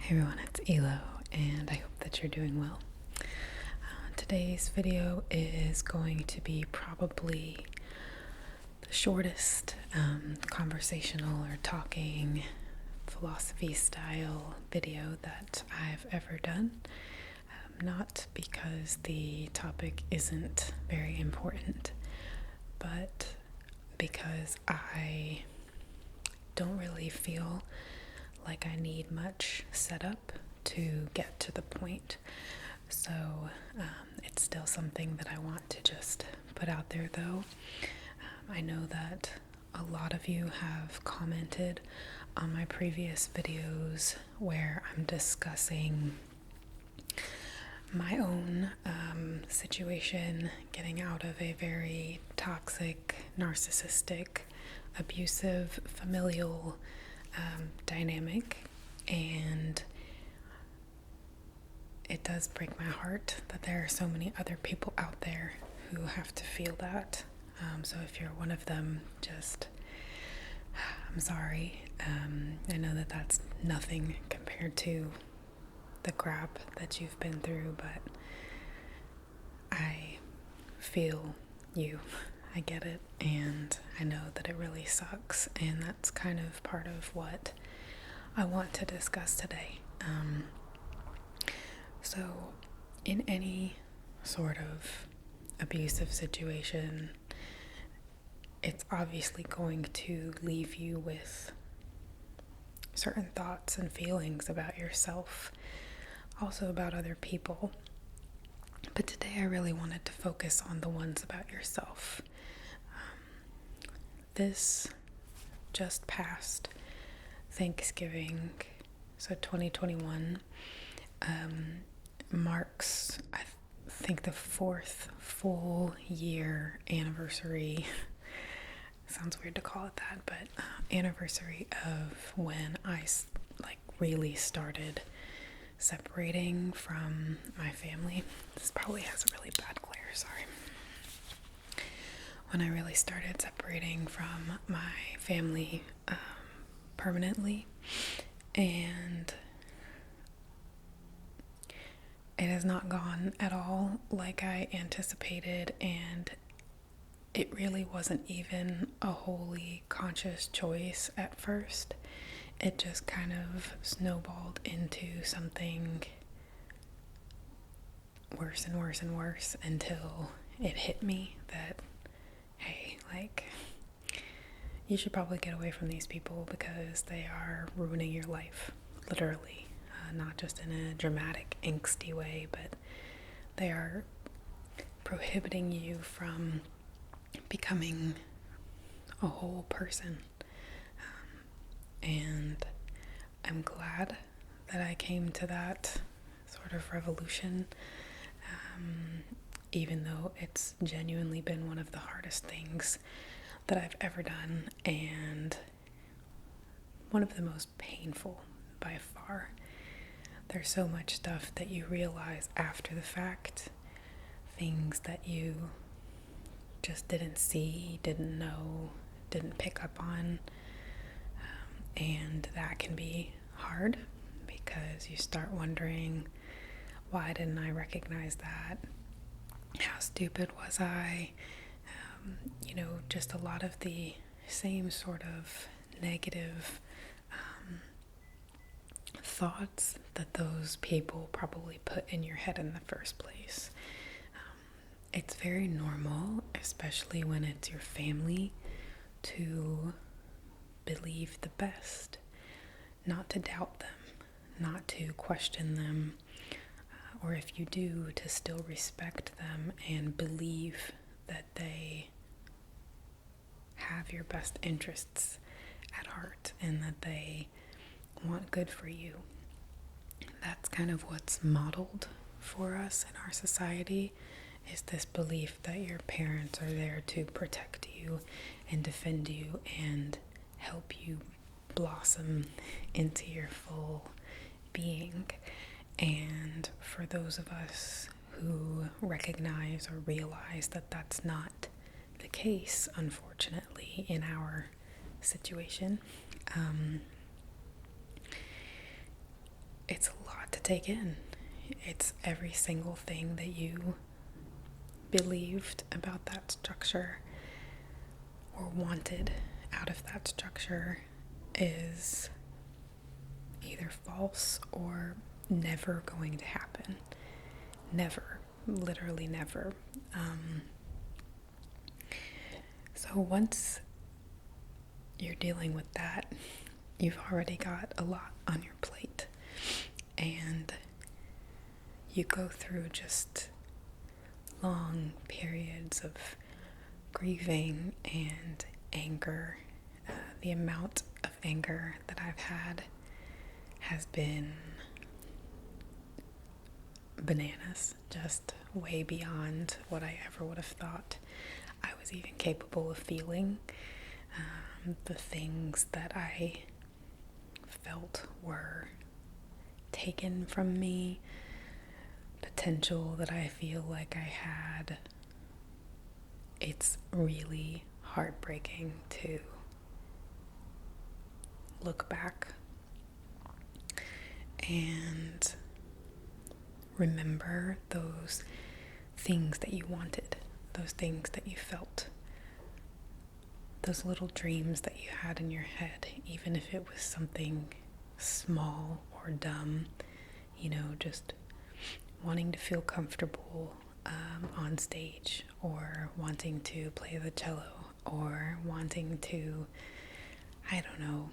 Hey everyone, it's Elo, and I hope that you're doing well. Today's video is going to be probably the shortest conversational or talking philosophy style video that I've ever done. Not because the topic isn't very important, but because I don't really feel like I need much setup to get to the point. So it's still something that I want to just put out there though. I know that a lot of you have commented on my previous videos where I'm discussing my own situation, getting out of a very toxic, narcissistic, abusive, familial dynamic, and it does break my heart that there are so many other people out there who have to feel that. So if you're one of them, I'm sorry. I know that that's nothing compared to the crap that you've been through, but I feel you. I get it, and I know that it really sucks, and that's kind of part of what I want to discuss today. So in any sort of abusive situation, it's obviously going to leave you with certain thoughts and feelings about yourself, also about other people. But today I really wanted to focus on the ones about yourself. This just passed Thanksgiving, so 2021, marks, I think, the fourth full year anniversary. Sounds weird to call it that, but anniversary of when I really started separating from my family. This probably has a really bad glare, sorry. When I really started separating from my family permanently, and it has not gone at all like I anticipated, and it really wasn't even a wholly conscious choice at first. It just kind of snowballed into something worse and worse and worse until it hit me that, hey, you should probably get away from these people because they are ruining your life, literally. Not just in a dramatic, angsty way, but they are prohibiting you from becoming a whole person. And I'm glad that I came to that sort of revolution, even though it's genuinely been one of the hardest things that I've ever done, and one of the most painful by far. There's so much stuff that you realize after the fact, things that you just didn't see, didn't know, didn't pick up on, and that can be hard because you start wondering, why didn't I recognize that? How stupid was I? Just a lot of the same sort of negative thoughts that those people probably put in your head in the first place. It's very normal, especially when it's your family, to believe the best, not to doubt them, not to question them, or if you do, to still respect them and believe that they have your best interests at heart and that they want good for you. That's kind of what's modeled for us in our society, is this belief that your parents are there to protect you and defend you and help you blossom into your full being. And for those of us who recognize or realize that that's not the case, unfortunately, in our situation, it's a lot to take in. It's every single thing that you believed about that structure or wanted out of that structure is either false or never going to happen. Never. Literally never. So once you're dealing with that, you've already got a lot on your plate. And you go through just long periods of grieving and anger. The amount of anger that I've had has been bananas, just way beyond what I ever would have thought I was even capable of feeling. The things that I felt were taken from me, potential that I feel like I had. It's really heartbreaking to look back and remember those things that you wanted, those things that you felt, those little dreams that you had in your head, even if it was something small or dumb, just wanting to feel comfortable on stage, or wanting to play the cello, or wanting to, I don't know,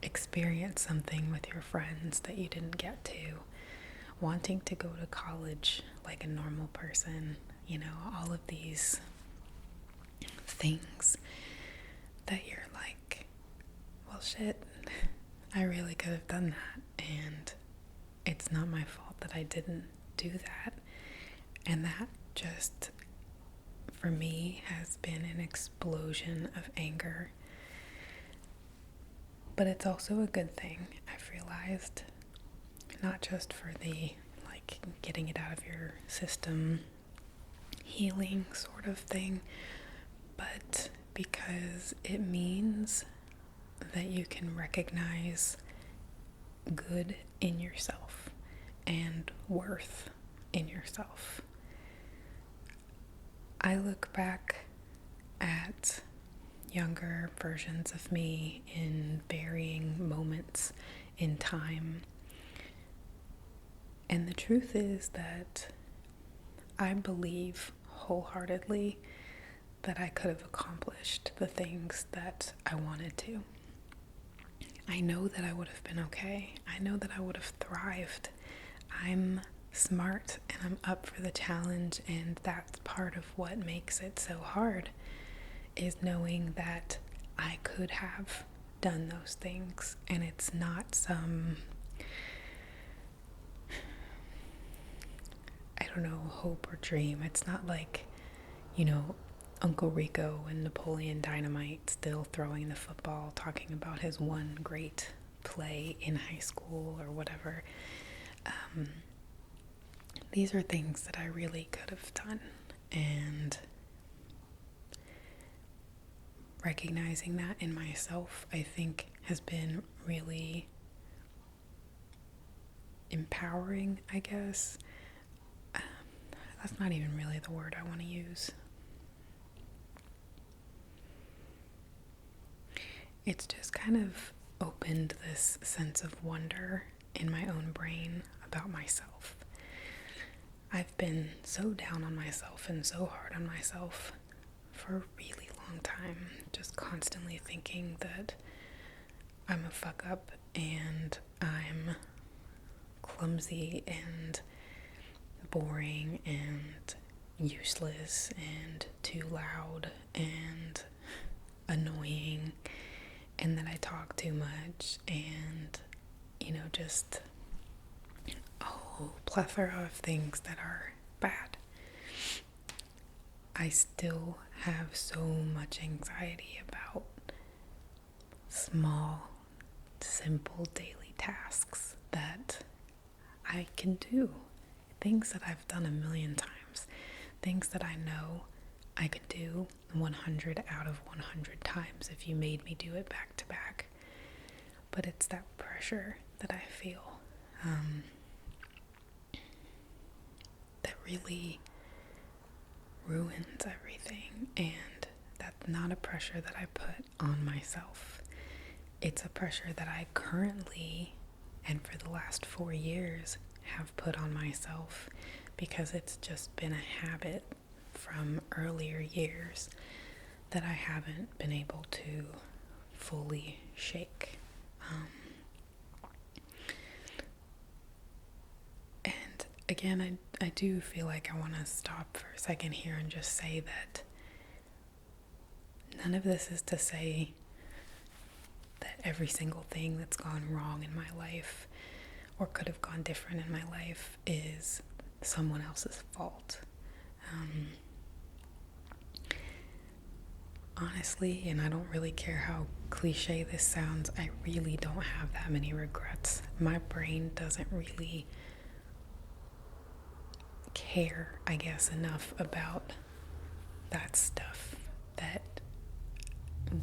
experience something with your friends that you didn't get to, wanting to go to college like a normal person, all of these things that you're like, well, shit, I really could have done that, and it's not my fault that I didn't do that. And that just, for me, has been an explosion of anger. But it's also a good thing, I've realized, not just for the getting it out of your system, healing sort of thing, but because it means that you can recognize good in yourself and worth in yourself. I look back at younger versions of me in varying moments in time, and the truth is that I believe wholeheartedly that I could have accomplished the things that I wanted to. I know that I would have been okay. I know that I would have thrived. I'm smart and I'm up for the challenge, and that's part of what makes it so hard, is knowing that I could have done those things, and it's not some, I don't know, hope or dream. It's not like, Uncle Rico and Napoleon Dynamite still throwing the football, talking about his one great play in high school or whatever. These are things that I really could have done, and recognizing that in myself, I think, has been really empowering, I guess. That's not even really the word I want to use. It's just kind of opened this sense of wonder in my own brain about myself. I've been so down on myself and so hard on myself for a really long time, just constantly thinking that I'm a fuck up and I'm clumsy and boring and useless and too loud and annoying, and that I talk too much, and just a whole plethora of things that are bad. I still have so much anxiety about small, simple daily tasks that I can do. Things that I've done a million times. Things that I know I could do 100 out of 100 times if you made me do it back to back. But it's that pressure that I feel that really ruins everything. And that's not a pressure that I put on myself. It's a pressure that I currently, and for the last 4 years, have put on myself because it's just been a habit from earlier years that I haven't been able to fully shake. And again, I do feel like I want to stop for a second here and just say that none of this is to say that every single thing that's gone wrong in my life or could have gone different in my life is someone else's fault. Honestly, and I don't really care how cliche this sounds, I really don't have that many regrets. My brain doesn't really care, I guess, enough about that stuff that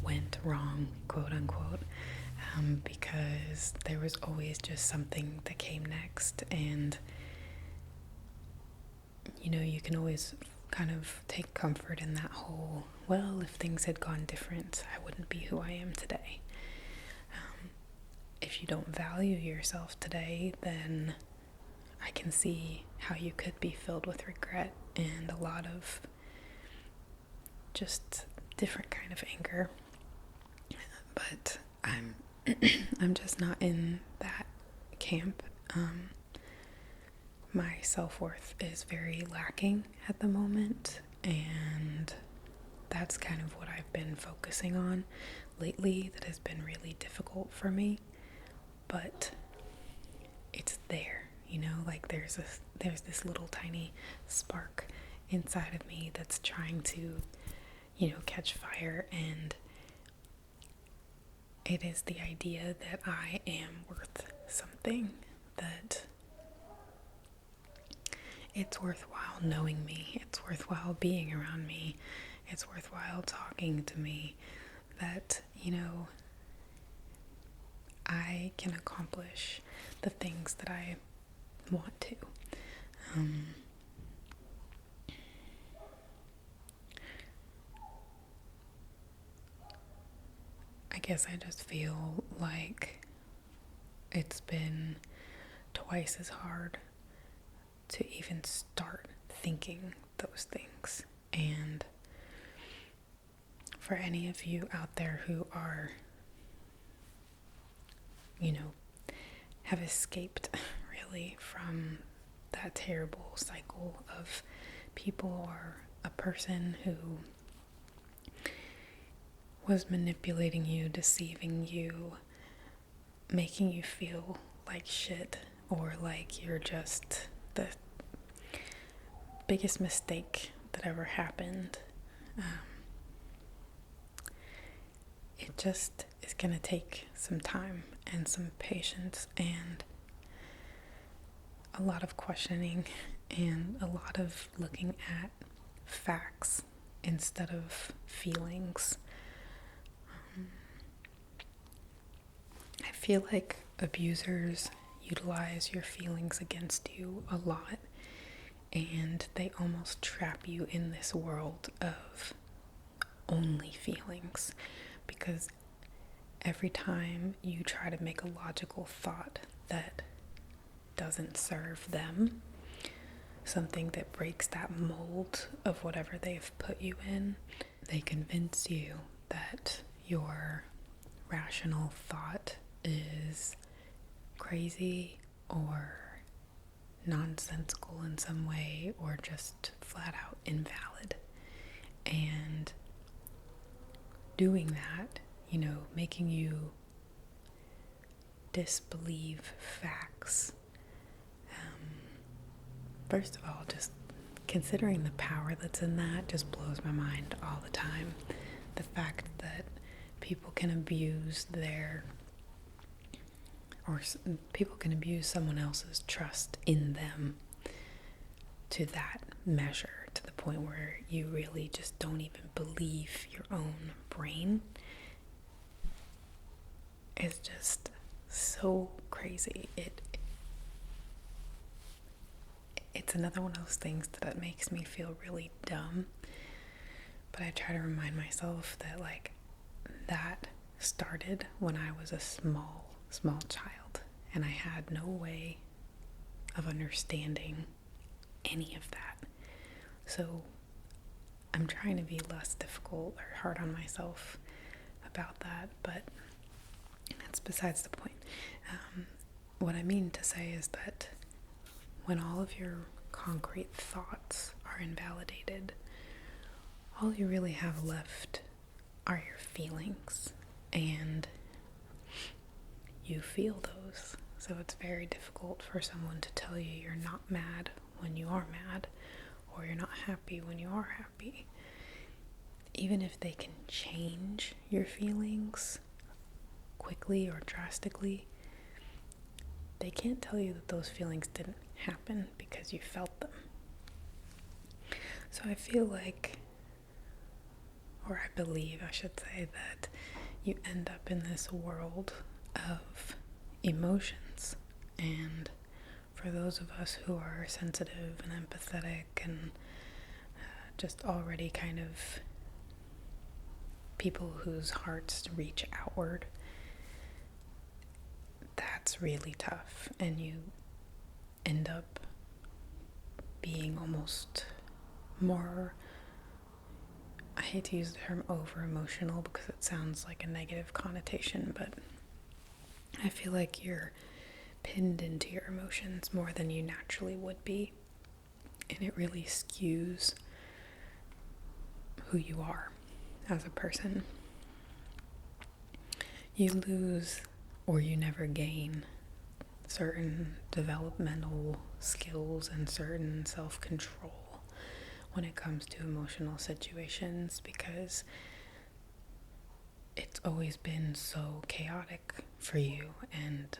went wrong, quote unquote, because there was always just something that came next. And you can always kind of take comfort in that whole, well, if things had gone different, I wouldn't be who I am today. If you don't value yourself today, then I can see how you could be filled with regret and a lot of just different kind of anger. But I'm just not in that camp. My self-worth is very lacking at the moment, and that's kind of what I've been focusing on lately. That has been really difficult for me, but it's there, like there's this little tiny spark inside of me that's trying to catch fire, and it is the idea that I am worth something, that it's worthwhile knowing me, it's worthwhile being around me, it's worthwhile talking to me, that, I can accomplish the things that I want to. I guess I just feel like it's been twice as hard to even start thinking those things. And for any of you out there who are, have escaped really from that terrible cycle of people or a person who was manipulating you, deceiving you, making you feel like shit, or like you're just the biggest mistake that ever happened. It just is going to take some time and some patience and a lot of questioning and a lot of looking at facts instead of feelings. I feel like abusers utilize your feelings against you a lot, and they almost trap you in this world of only feelings, because every time you try to make a logical thought that doesn't serve them, something that breaks that mold of whatever they've put you in, they convince you that your rational thought is crazy or nonsensical in some way, or just flat out invalid. And doing that, making you disbelieve facts. First of all, just considering the power that's in that just blows my mind all the time. The fact that people can abuse people can abuse someone else's trust in them to that measure, to the point where you really just don't even believe your own brain, is just so crazy. It's another one of those things that makes me feel really dumb, but I try to remind myself that like that started when I was a small child, and I had no way of understanding any of that. So I'm trying to be less difficult or hard on myself about that, but that's besides the point. What I mean to say is that when all of your concrete thoughts are invalidated, all you really have left are your feelings, and you feel those. So it's very difficult for someone to tell you you're not mad when you are mad, or you're not happy when you are happy. Even if they can change your feelings quickly or drastically, they can't tell you that those feelings didn't happen because you felt them. So I feel like, or I believe I should say, that you end up in this world of emotions. And for those of us who are sensitive and empathetic and just already kind of people whose hearts reach outward, that's really tough, and you end up being almost more, I hate to use the term over emotional because it sounds like a negative connotation, but I feel like you're pinned into your emotions more than you naturally would be, and it really skews who you are as a person. You lose, or you never gain, certain developmental skills and certain self-control when it comes to emotional situations, because it's always been so chaotic for you and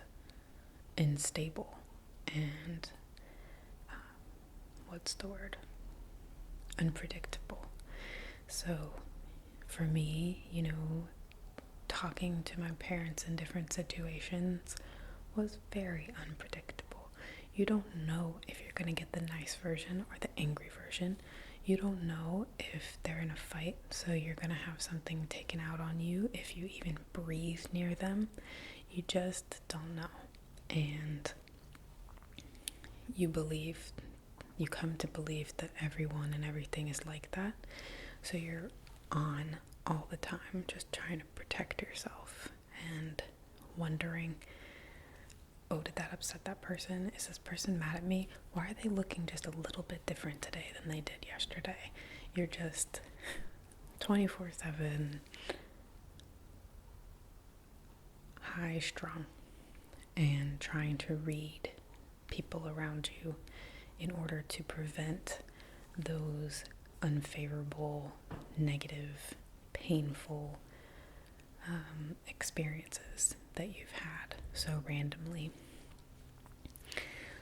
unstable and unpredictable. So for me, talking to my parents in different situations was very unpredictable. You don't know if you're going to get the nice version or the angry version. You don't know if they're in a fight, so you're going to have something taken out on you if you even breathe near them. You just don't know. And you come to believe that everyone and everything is like that. So you're on all the time, just trying to protect yourself and wondering, oh, did that upset that person? Is this person mad at me? Why are they looking just a little bit different today than they did yesterday? You're just 24/7 high strung and trying to read people around you in order to prevent those unfavorable, negative, painful experiences that you've had so randomly.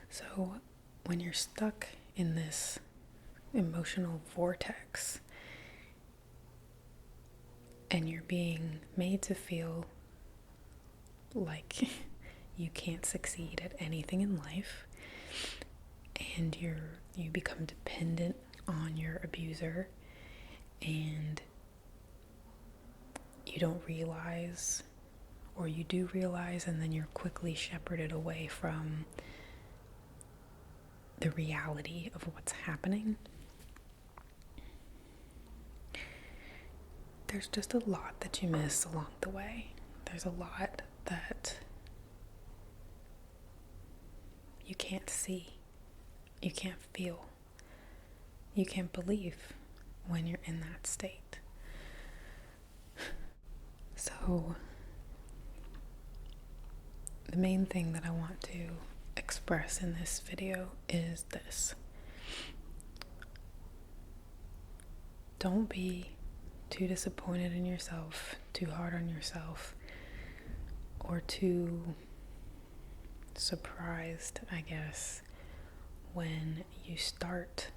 So when you're stuck in this emotional vortex and you're being made to feel like you can't succeed at anything in life, and you become dependent on your abuser, and you don't realize, or you do realize, and then you're quickly shepherded away from the reality of what's happening. There's just a lot that you miss along the way. There's a lot that you can't see, you can't feel, you can't believe when you're in that state. So the main thing that I want to express in this video is this: don't be too disappointed in yourself, too hard on yourself, or too surprised, I guess, when you start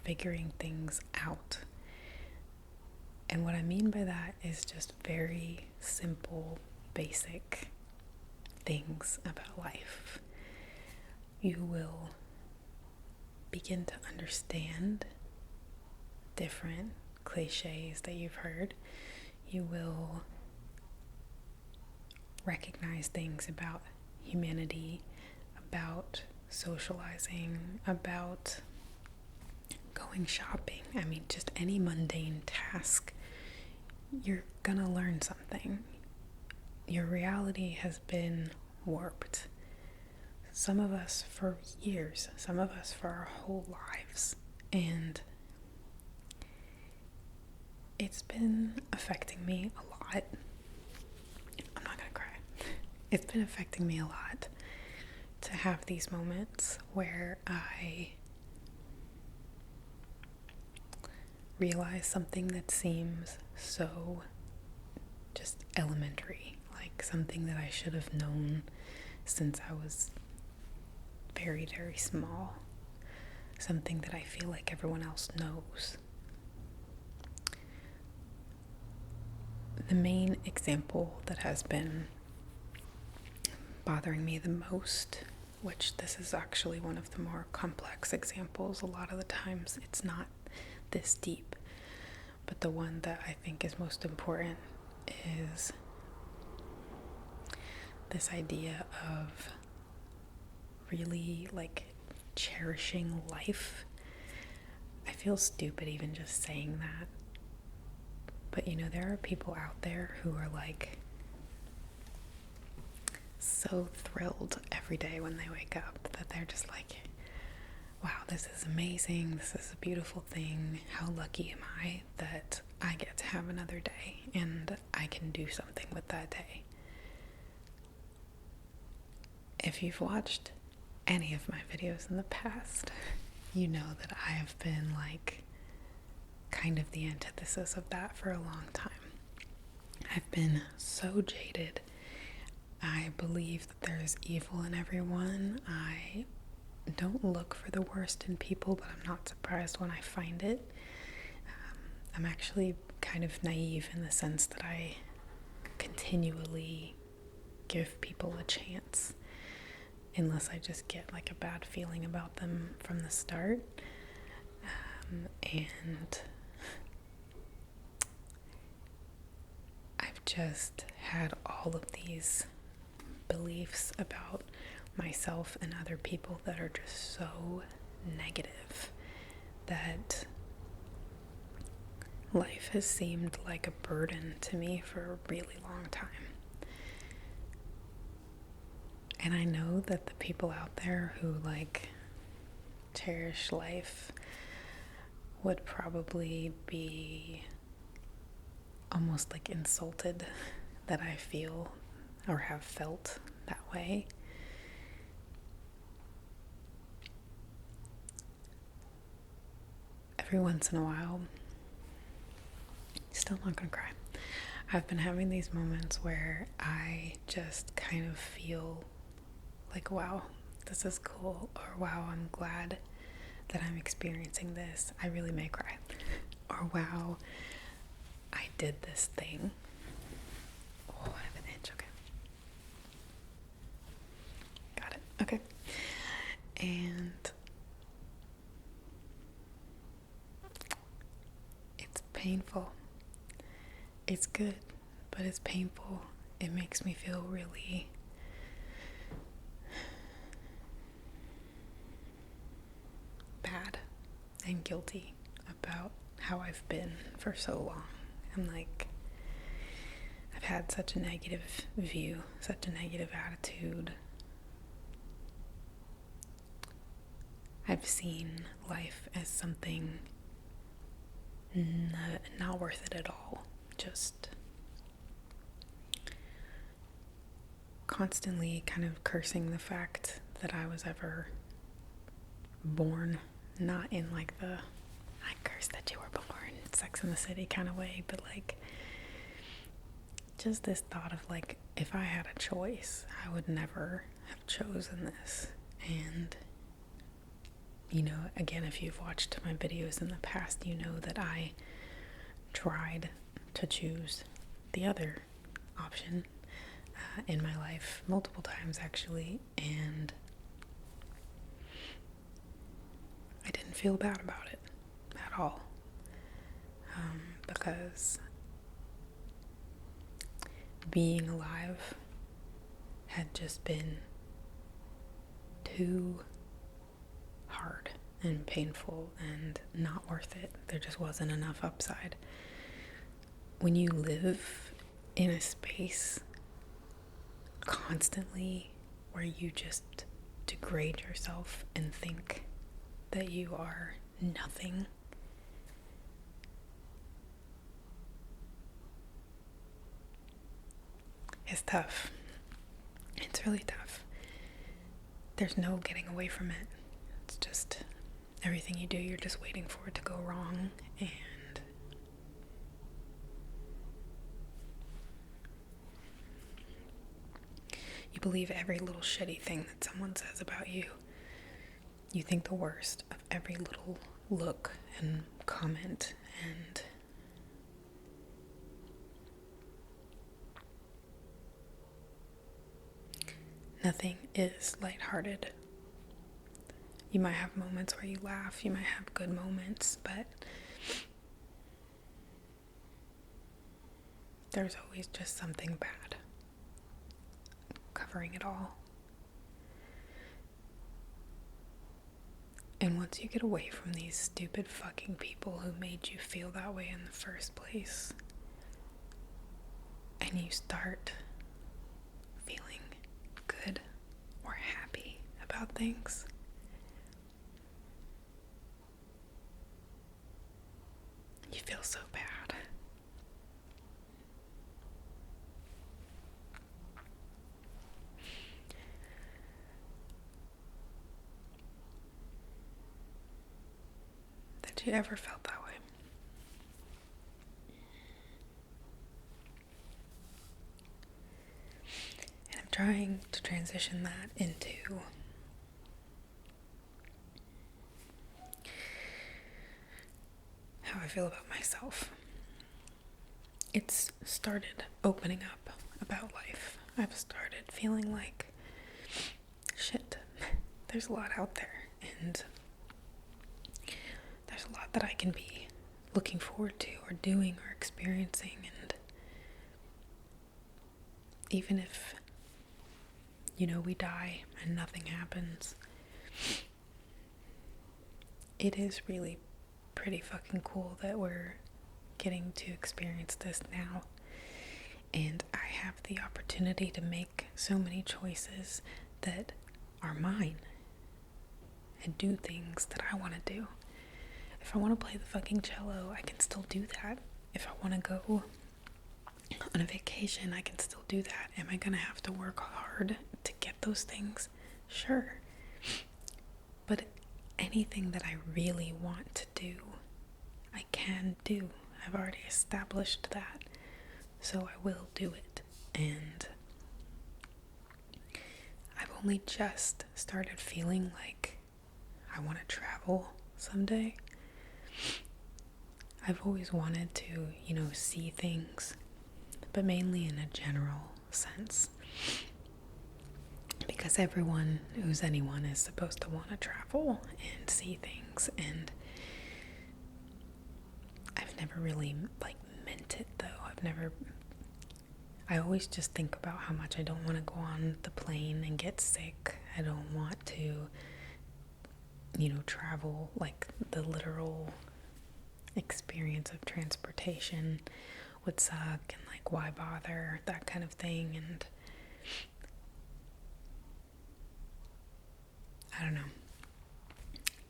figuring things out. And what I mean by that is just very simple, basic things about life. You will begin to understand different cliches that you've heard. You will recognize things about humanity, about socializing, about going shopping. I mean, just any mundane task, you're gonna learn something. Your reality has been warped. Some of us for years, some of us for our whole lives. And it's been affecting me a lot. I'm not gonna cry. It's been affecting me a lot to have these moments where I realize something that seems so just elementary, like something that I should have known since I was very, very small, something that I feel like everyone else knows. The main example that has been bothering me the most, which this is actually one of the more complex examples, a lot of the times it's not this deep, but the one that I think is most important is this idea of really like cherishing life. I feel stupid even just saying that, but you know, there are people out there who are like so thrilled every day when they wake up that they're just like, wow, this is amazing, this is a beautiful thing, how lucky am I that I get to have another day and I can do something with that day. If you've watched any of my videos in the past, you know that I have been like kind of the antithesis of that for a long time. I've been so jaded. I believe that there's evil in everyone. I don't look for the worst in people, but I'm not surprised when I find it. I'm actually kind of naive in the sense that I continually give people a chance, unless I just get like a bad feeling about them from the start. And I've just had all of these beliefs about myself and other people that are just so negative that life has seemed like a burden to me for a really long time. And I know that the people out there who like cherish life would probably be almost like insulted that I feel or have felt that way. Every once in a while, still not gonna cry, I've been having these moments where I just kind of feel like, wow, this is cool, or wow, I'm glad that I'm experiencing this. I really may cry. Or wow, I did this thing. Oh, I have an itch. Okay. Got it. Okay. And it's painful. It's good, but it's painful. It makes me feel really bad and guilty about how I've been for so long. I'm like, I've had such a negative view, such a negative attitude. I've seen life as something not worth it at all. Just constantly kind of cursing the fact that I was ever born, not in like the I curse that you were born, Sex in the City kind of way, but like just this thought of like, if I had a choice, I would never have chosen this. And you know, again, if you've watched my videos in the past, you know that I tried to choose the other option. in my life, multiple times actually, and I didn't feel bad about it at all, because being alive had just been too hard and painful and not worth it. There just wasn't enough upside. When you live in a space constantly where you just degrade yourself and think that you are nothing, it's tough. It's really tough. There's no getting away from it. It's just everything you do, you're just waiting for it to go wrong, and you believe every little shitty thing that someone says about you. You think the worst of every little look and comment, and nothing is lighthearted. You might have moments where you laugh, you might have good moments, but there's always just something bad covering it all. And once you get away from these stupid fucking people who made you feel that way in the first place, and you start feeling good or happy about things, you feel so bad. That you ever felt that way. And I'm trying to transition that into how I feel about myself. It's started opening up about life. I've started feeling like, shit, there's a lot out there, and there's a lot that I can be looking forward to or doing or experiencing, and even if, we die and nothing happens, it is really pretty fucking cool that we're getting to experience this now. And I have the opportunity to make so many choices that are mine and do things that I want to do. If I want to play the fucking cello, I can still do that. If I want to go on a vacation, I can still do that. Am I going to have to work hard to get those things? Sure. But anything that I really want to do, I can do. I've already established that. So I will do it. And I've only just started feeling like I want to travel someday. I've always wanted to, see things, but mainly in a general sense. Because everyone who's anyone is supposed to want to travel and see things, and I've never really meant it though. I always just think about how much I don't want to go on the plane and get sick. I don't want to, travel, the literal experience of transportation would suck, and why bother, that kind of thing. And I don't know.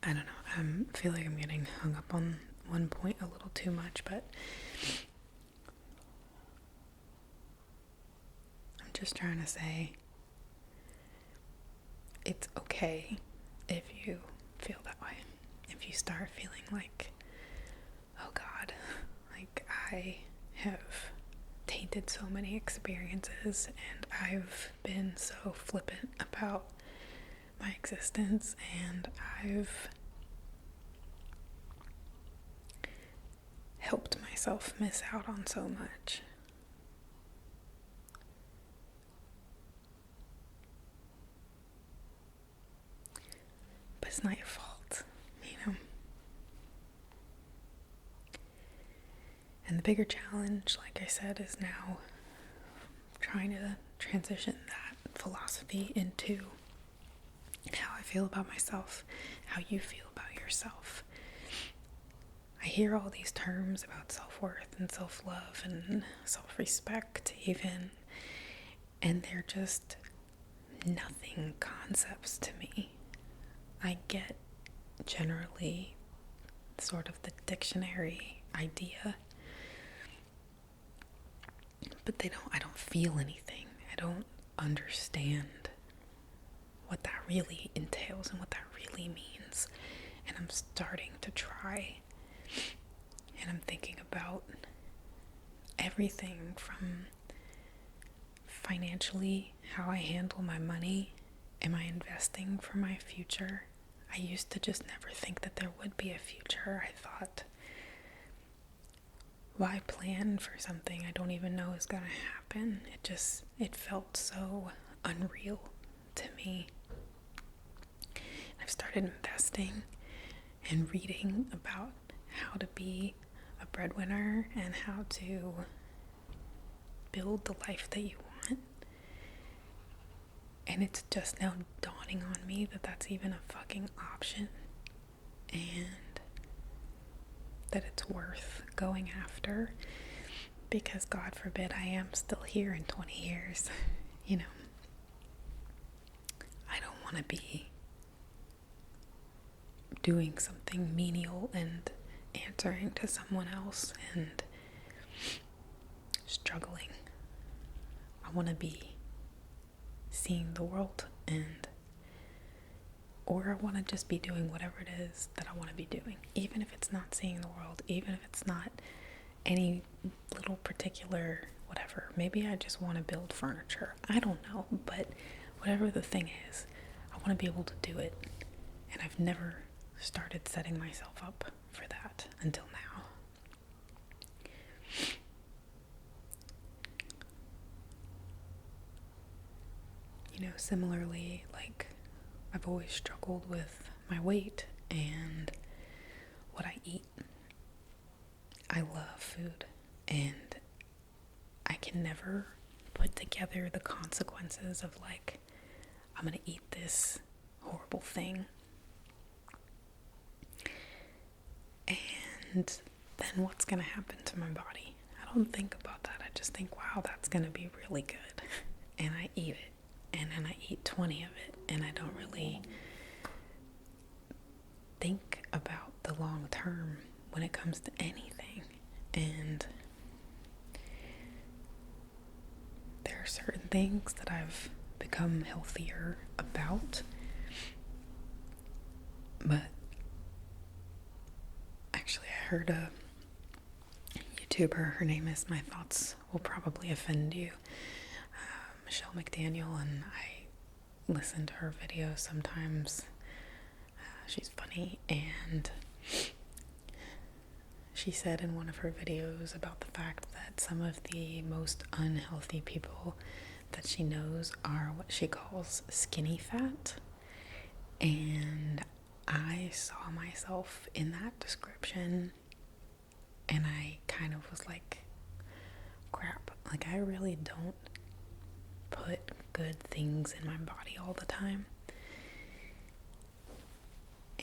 I feel like I'm getting hung up on one point a little too much, but I'm just trying to say it's okay if you feel that way. If you start feeling like, oh God, I have tainted so many experiences, and I've been so flippant about my existence, and I've helped myself miss out on so much. it's not your fault, you know? And the bigger challenge, like I said, is now trying to transition that philosophy into how I feel about myself, how you feel about yourself. I hear all these terms about self-worth and self-love and self-respect even, and they're just nothing concepts to me. I get generally sort of the dictionary idea, but I don't feel anything. I don't understand what that really entails and what that really means. And I'm starting to try. And I'm thinking about everything from financially, how I handle my money. Am I investing for my future? I used to just never think that there would be a future. I thought, why plan for something I don't even know is going to happen? It felt so unreal to me. I've started investing and reading about how to be a breadwinner and how to build the life that you want. And it's just now dawning on me that that's even a fucking option, and that it's worth going after, because God forbid I am still here in 20 years. You know, I don't want to be doing something menial and answering to someone else and struggling. I want to be seeing the world, or I want to just be doing whatever it is that I want to be doing, even if it's not seeing the world, even if it's not any little particular whatever. Maybe I just want to build furniture. I don't know, but whatever the thing is, I want to be able to do it. And I've never started setting myself up for that until now. You know, similarly, like, I've always struggled with my weight and what I eat. I love food, and I can never put together the consequences of, like, I'm gonna eat this horrible thing, and then what's gonna happen to my body. I don't think about that. I just think, wow, that's gonna be really good, and I eat it, and then I eat 20 of it, and I don't really think about the long term when it comes to anything. And there are certain things that I've become healthier about, but actually I heard a YouTuber, her name is, my thoughts will probably offend you, Michelle McDaniel, and I listen to her videos sometimes. She's funny, and she said in one of her videos about the fact that some of the most unhealthy people that she knows are what she calls skinny fat. And I saw myself in that description, and I kind of was like, crap, like, I really don't put good things in my body all the time.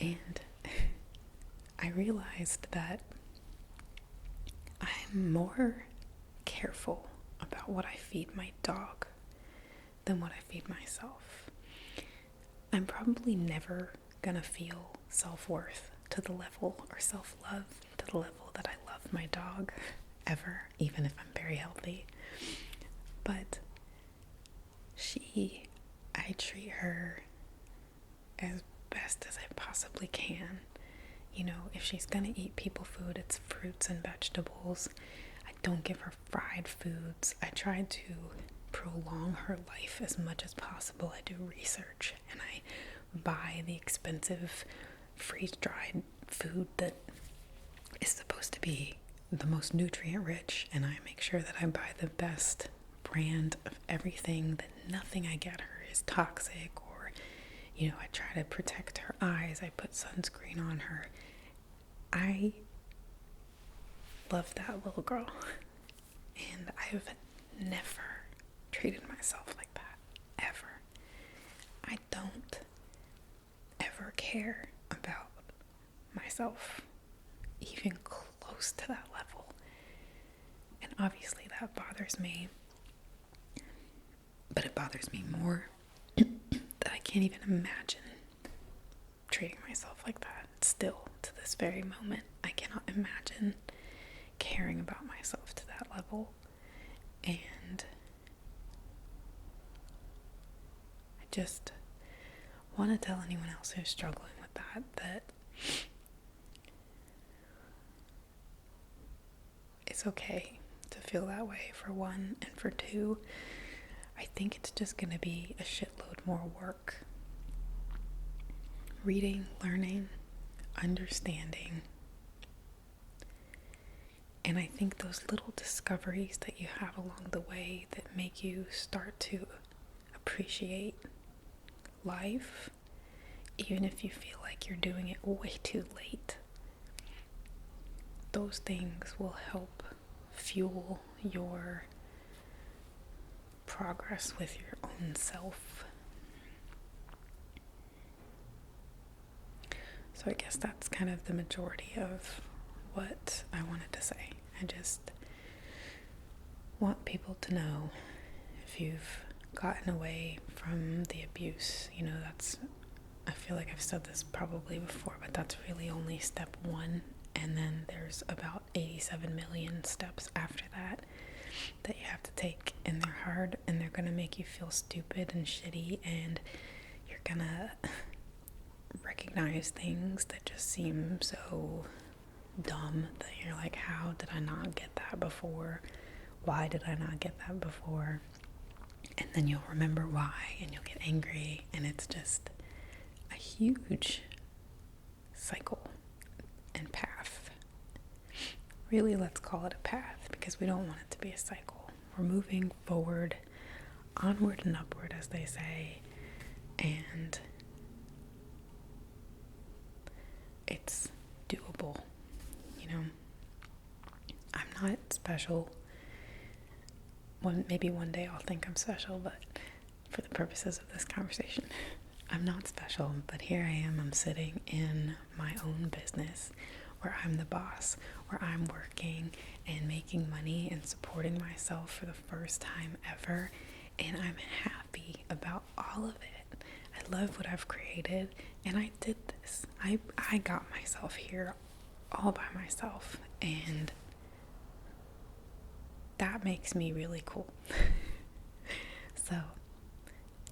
And I realized that I'm more careful about what I feed my dog than what I feed myself. I'm probably never gonna feel self-worth to the level, or self-love to the level that I love my dog, ever, even if I'm very healthy. But I treat her as best as I possibly can. You know, if she's gonna eat people food, it's fruits and vegetables. I don't give her fried foods. I try to prolong her life as much as possible. I do research, and I buy the expensive freeze-dried food that is supposed to be the most nutrient rich, and I make sure that I buy the best brand of everything, that nothing I get her is toxic or, I try to protect her eyes. I put sunscreen on her. I love that little girl. And I've never treated myself like that, ever. I don't ever care about myself, even close to that level. And obviously that bothers me. But it bothers me more that I can't even imagine treating myself like that. Still, to this very moment, I cannot imagine caring about myself to that level. And I just want to tell anyone else who's struggling with that it's okay to feel that way, for one, and for two, I think it's just going to be a shitload more work. Reading, learning, understanding. And I think those little discoveries that you have along the way that make you start to appreciate life, even if you feel like you're doing it way too late, those things will help fuel your progress with your own self. So I guess that's kind of the majority of what I wanted to say. I just want people to know, if you've gotten away from the abuse, I feel like I've said this probably before, but that's really only step one. And then there's about 87 million steps after that you have to take, and they're hard, and they're gonna make you feel stupid and shitty, and you're gonna recognize things that just seem so dumb that you're like, how did I not get that before? Why did I not get that before? And then you'll remember why, and you'll get angry, and it's just a huge cycle and path. Really, let's call it a path, because we don't want it to be a cycle. We're moving forward, onward and upward, as they say, and it's doable. I'm not special. Maybe one day I'll think I'm special, but for the purposes of this conversation, I'm not special. But here I am, I'm sitting in my own business where I'm the boss, where I'm working and making money and supporting myself for the first time ever, and I'm happy about all of it. I love what I've created, and I did this. I got myself here all by myself, and that makes me really cool. So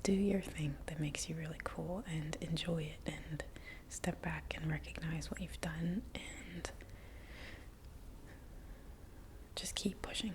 do your thing that makes you really cool, and enjoy it, and step back and recognize what you've done, and just keep pushing.